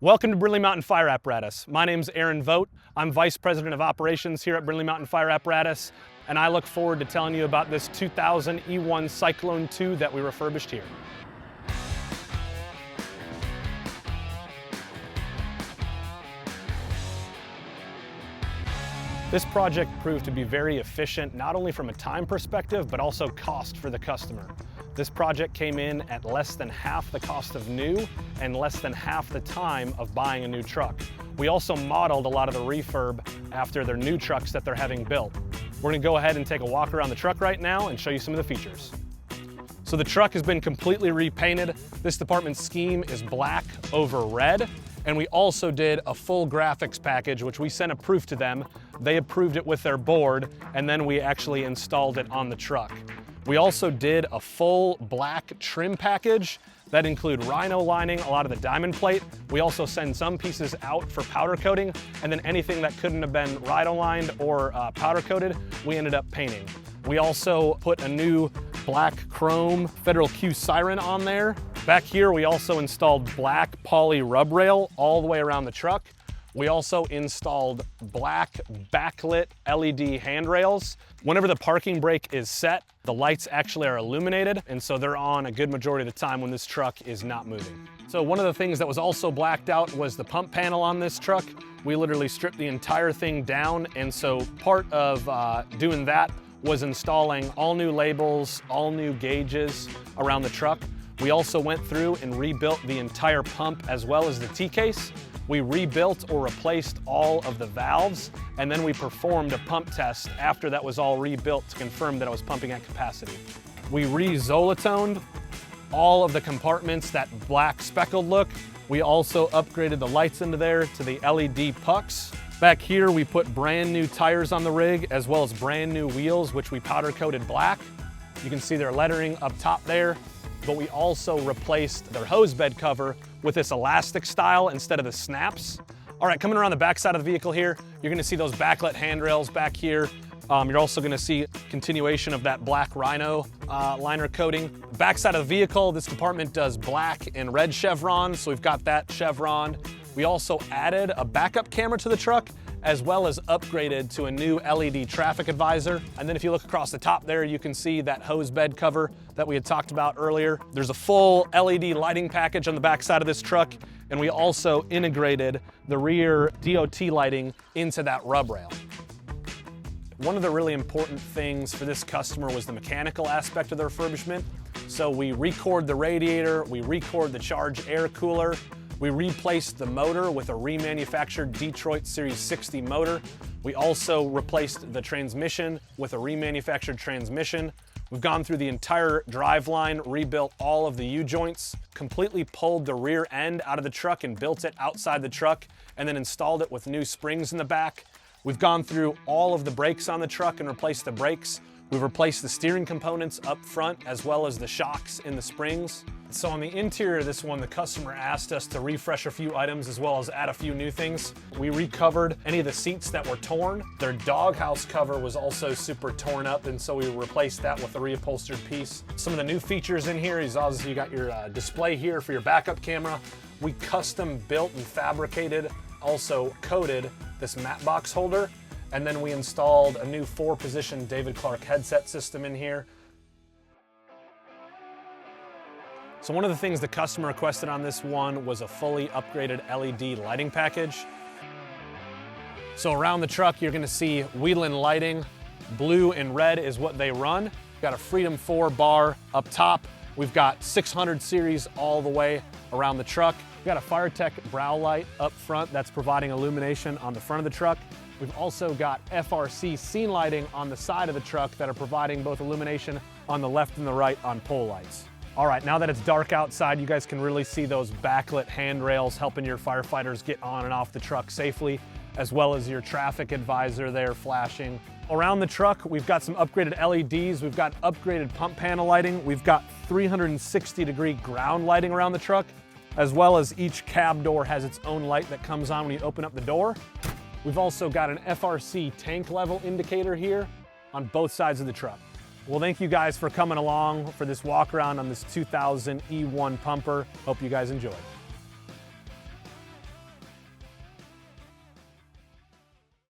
Welcome to Brindley Mountain Fire Apparatus. My name's Aaron Vought. I'm Vice President of Operations here at Brindley Mountain Fire Apparatus, and I look forward to telling you about this 2000 E-ONE Cyclone II that we refurbished here. This project proved to be very efficient, not only from a time perspective, but also cost for the customer. This project came in at less than half the cost of new and less than half the time of buying a new truck. We also modeled a lot of the refurb after their new trucks that they're having built. We're gonna go ahead and take a walk around the truck right now and show you some of the features. So the truck has been completely repainted. This department's scheme is black over red. And we also did a full graphics package, which we sent a proof to them. They approved it with their board, and then we actually installed it on the truck. We also did a full black trim package that include rhino lining, a lot of the diamond plate. We also send some pieces out for powder coating, and then anything that couldn't have been rhino lined or powder coated, we ended up painting. We also put a new black chrome Federal Q siren on there. Back here, we also installed black poly rub rail all the way around the truck. We also installed black backlit LED handrails. Whenever the parking brake is set, the lights actually are illuminated, and so they're on a good majority of the time when this truck is not moving. So one of the things that was also blacked out was the pump panel on this truck. We literally stripped the entire thing down, and so part of doing that was installing all new labels, all new gauges around the truck. We also went through and rebuilt the entire pump as well as the T-case. We rebuilt or replaced all of the valves, and then we performed a pump test after that was all rebuilt to confirm that it was pumping at capacity. We re-Zolatoned all of the compartments, that black speckled look. We also upgraded the lights into there to the LED pucks. Back here, we put brand new tires on the rig as well as brand new wheels, which we powder coated black. You can see their lettering up top there. But we also replaced their hose bed cover with this elastic style instead of the snaps. All right, coming around the back side of the vehicle here, you're gonna see those backlit handrails back here. You're also gonna see continuation of that black rhino liner coating. Back side of the vehicle, this department does black and red chevron, so we've got that chevron. We also added a backup camera to the truck, as well as upgraded to a new LED traffic advisor. And then if you look across the top there, you can see that hose bed cover that we had talked about earlier. There's a full LED lighting package on the back side of this truck, and we also integrated the rear DOT lighting into that rub rail. One of the really important things for this customer was the mechanical aspect of the refurbishment. So we re-cored the radiator, we re-cored the charge air cooler, we replaced the motor with a remanufactured Detroit Series 60 motor. We also replaced the transmission with a remanufactured transmission. We've gone through the entire driveline, rebuilt all of the U-joints, completely pulled the rear end out of the truck and built it outside the truck, and then installed it with new springs in the back. We've gone through all of the brakes on the truck and replaced the brakes. We've replaced the steering components up front as well as the shocks in the springs. So on the interior of this one, the customer asked us to refresh a few items as well as add a few new things. We recovered any of the seats that were torn. Their doghouse cover was also super torn up, and so we replaced that with a reupholstered piece. Some of the new features in here is obviously you got your display here for your backup camera. We custom built and fabricated, also coated this matte box holder. And then we installed a new 4-position David Clark headset system in here. So one of the things the customer requested on this one was a fully upgraded LED lighting package. So around the truck, you're gonna see Wheelan lighting. Blue and red is what they run. We've got a Freedom 4 bar up top. We've got 600 series all the way around the truck. We've got a FireTech brow light up front that's providing illumination on the front of the truck. We've also got FRC scene lighting on the side of the truck that are providing both illumination on the left and the right on pole lights. All right, now that it's dark outside, you guys can really see those backlit handrails helping your firefighters get on and off the truck safely, as well as your traffic advisor there flashing. Around the truck, we've got some upgraded LEDs, we've got upgraded pump panel lighting, we've got 360-degree ground lighting around the truck, as well as each cab door has its own light that comes on when you open up the door. We've also got an FRC tank level indicator here on both sides of the truck. Well, thank you guys for coming along for this walk around on this 2000 E-ONE pumper. Hope you guys enjoyed.